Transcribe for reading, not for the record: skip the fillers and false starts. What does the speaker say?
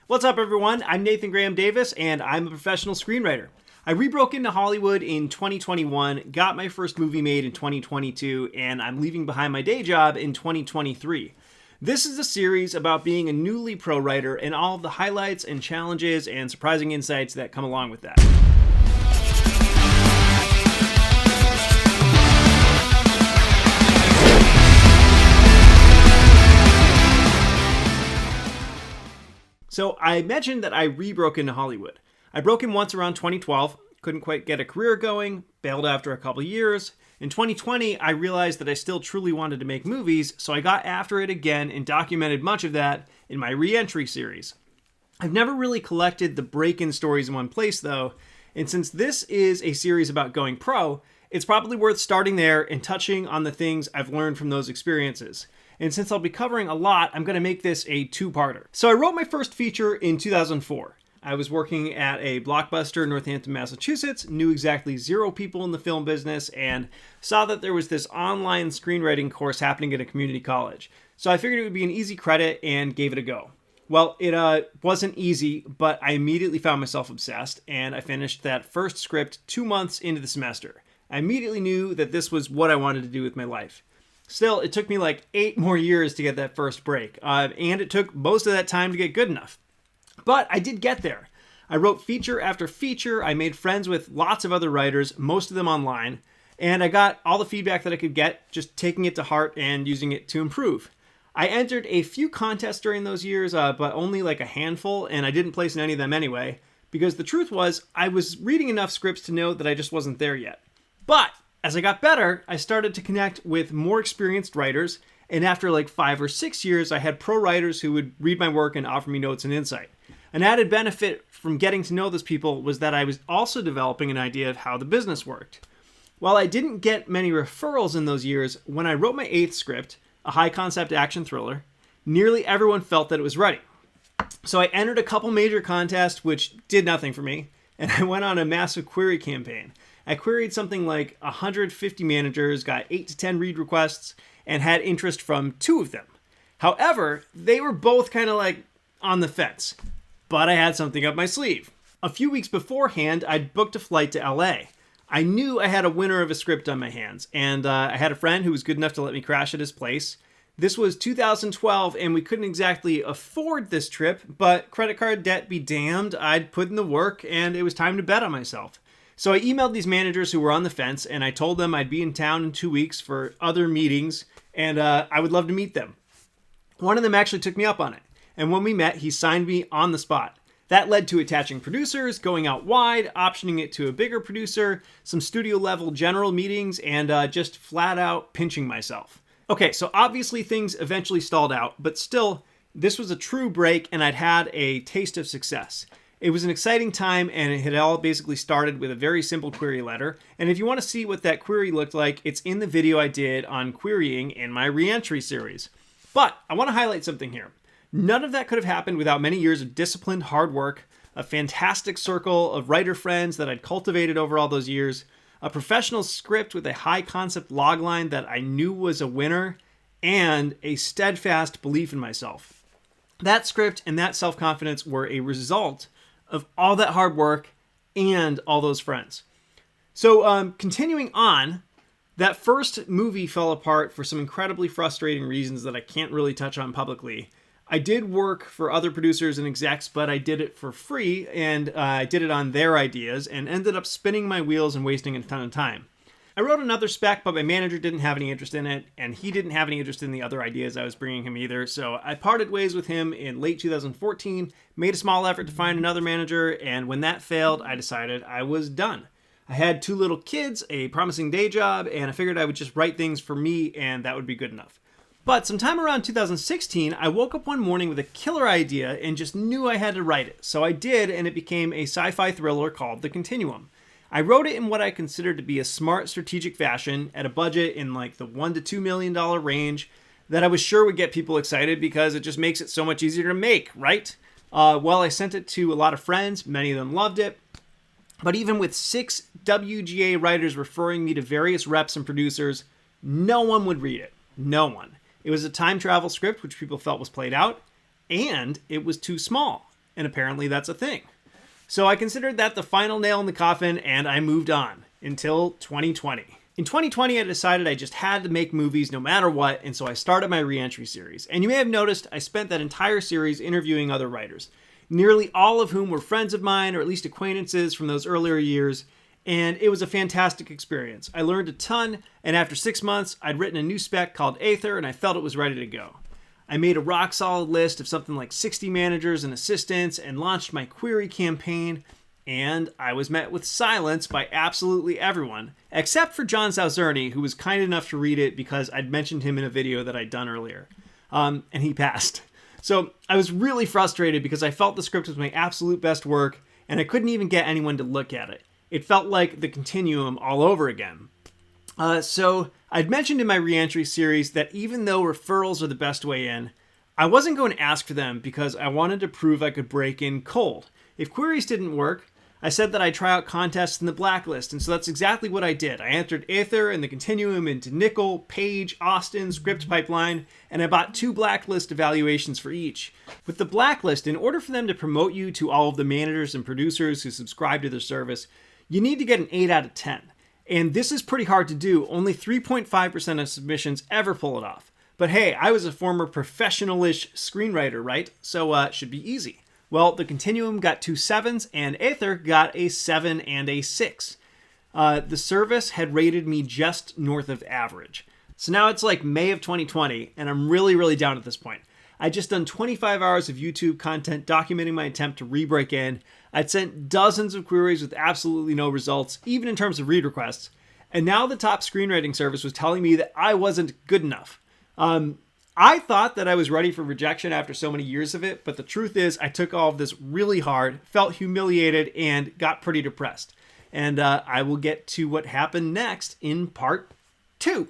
What's up, everyone? I'm Nathan Graham Davis, and I'm a professional screenwriter. I rebroke into Hollywood in 2021, got my first movie made in 2022, and I'm leaving behind my day job in 2023. This is a series about being a newly pro writer and all of the highlights and challenges and surprising insights that come along with that. So I mentioned that I rebroke into Hollywood. I broke in once around 2012, couldn't quite get a career going, bailed after a couple years. In 2020, I realized that I still truly wanted to make movies, so I got after it again and documented much of that in my re-entry series. I've never really collected the break-in stories in one place though, and since this is a series about going pro, it's probably worth starting there and touching on the things I've learned from those experiences. And since I'll be covering a lot, I'm going to make this a two-parter. So I wrote my first feature in 2004. I was working at a Blockbuster in Northampton, Massachusetts, knew exactly 0 people in the film business, and saw that there was this online screenwriting course happening at a community college. So I figured it would be an easy credit and gave it a go. Well, it wasn't easy, but I immediately found myself obsessed, and I finished that first script 2 months into the semester. I immediately knew that this was what I wanted to do with my life. Still, it took me like 8 more years to get that first break, and it took most of that time to get good enough. But I did get there. I wrote feature after feature, I made friends with lots of other writers, most of them online, and I got all the feedback that I could get, just taking it to heart and using it to improve. I entered a few contests during those years, but only like a handful, and I didn't place in any of them anyway, because the truth was, I was reading enough scripts to know that I just wasn't there yet. But as I got better, I started to connect with more experienced writers, and after like 5 or 6 years, I had pro writers who would read my work and offer me notes and insight. An added benefit from getting to know those people was that I was also developing an idea of how the business worked. While I didn't get many referrals in those years, when I wrote my 8th script, a high-concept action thriller, nearly everyone felt that it was ready. So I entered a couple major contests, which did nothing for me, and I went on a massive query campaign. I queried something like 150 managers, got 8 to 10 read requests, and had interest from 2 of them. However, they were both kind of like on the fence, but I had something up my sleeve. A few weeks beforehand, I'd booked a flight to LA. I knew I had a winner of a script on my hands, and I had a friend who was good enough to let me crash at his place. This was 2012, and we couldn't exactly afford this trip, but credit card debt be damned, I'd put in the work, and it was time to bet on myself. So I emailed these managers who were on the fence, and I told them I'd be in town in 2 weeks for other meetings, and I would love to meet them. One of them actually took me up on it, and when we met, he signed me on the spot. That led to attaching producers, going out wide, optioning it to a bigger producer, some studio-level general meetings, and just flat-out pinching myself. Okay, so obviously things eventually stalled out, but still, this was a true break, and I'd had a taste of success. It was an exciting time, and it had all basically started with a very simple query letter. And if you want to see what that query looked like, it's in the video I did on querying in my re-entry series. But I want to highlight something here. None of that could have happened without many years of disciplined hard work, a fantastic circle of writer friends that I'd cultivated over all those years, a professional script with a high-concept logline that I knew was a winner, and a steadfast belief in myself. That script and that self-confidence were a result of all that hard work and all those friends. So continuing on, that first movie fell apart for some incredibly frustrating reasons that I can't really touch on publicly. I did work for other producers and execs, but I did it for free, and I did it on their ideas and ended up spinning my wheels and wasting a ton of time. I wrote another spec, but my manager didn't have any interest in it, and he didn't have any interest in the other ideas I was bringing him either, so I parted ways with him in late 2014, made a small effort to find another manager, and when that failed, I decided I was done. I had 2 little kids, a promising day job, and I figured I would just write things for me, and that would be good enough. But sometime around 2016, I woke up one morning with a killer idea and just knew I had to write it, so I did, and it became a sci-fi thriller called The Continuum. I wrote it in what I considered to be a smart, strategic fashion at a budget in like the $1 to $2 million range that I was sure would get people excited because it just makes it so much easier to make, right? Well, I sent it to a lot of friends. Many of them loved it. But even with 6 WGA writers referring me to various reps and producers, no one would read it. No one. It was a time travel script, which people felt was played out, and it was too small. and apparently that's a thing. So I considered that the final nail in the coffin, and I moved on until 2020. In 2020, I decided I just had to make movies no matter what, and so I started my re-entry series. And you may have noticed I spent that entire series interviewing other writers, nearly all of whom were friends of mine or at least acquaintances from those earlier years, and it was a fantastic experience. I learned a ton, and after 6 months, I'd written a new spec called Aether, and I felt it was ready to go. I made a rock-solid list of something like 60 managers and assistants and launched my query campaign, and I was met with silence by absolutely everyone, except for John Zauzerny, who was kind enough to read it because I'd mentioned him in a video that I'd done earlier, and he passed. So I was really frustrated because I felt the script was my absolute best work, and I couldn't even get anyone to look at it. It felt like the Continuum all over again. So I'd mentioned in my re-entry series that even though referrals are the best way in, I wasn't going to ask for them because I wanted to prove I could break in cold. If queries didn't work, I said that I'd try out contests in the blacklist, and so that's exactly what I did. I entered Aether and the Continuum into Nickel, Page, Austin, Script Pipeline, and I bought 2 blacklist evaluations for each. With the blacklist, in order for them to promote you to all of the managers and producers who subscribe to their service, you need to get an 8 out of 10. And this is pretty hard to do. Only 3.5% of submissions ever pull it off. But hey, I was a former professional-ish screenwriter, right? So it should be easy. Well, the Continuum got 2 7s, and Aether got a 7 and a 6. The service had rated me just north of average. So now it's like May of 2020, and I'm really down at this point. I'd just done 25 hours of YouTube content documenting my attempt to re-break in. I'd sent dozens of queries with absolutely no results, even in terms of read requests. And now the top screenwriting service was telling me that I wasn't good enough. I thought that I was ready for rejection after so many years of it, but the truth is I took all of this really hard, felt humiliated, and got pretty depressed. And I will get to what happened next in part 2.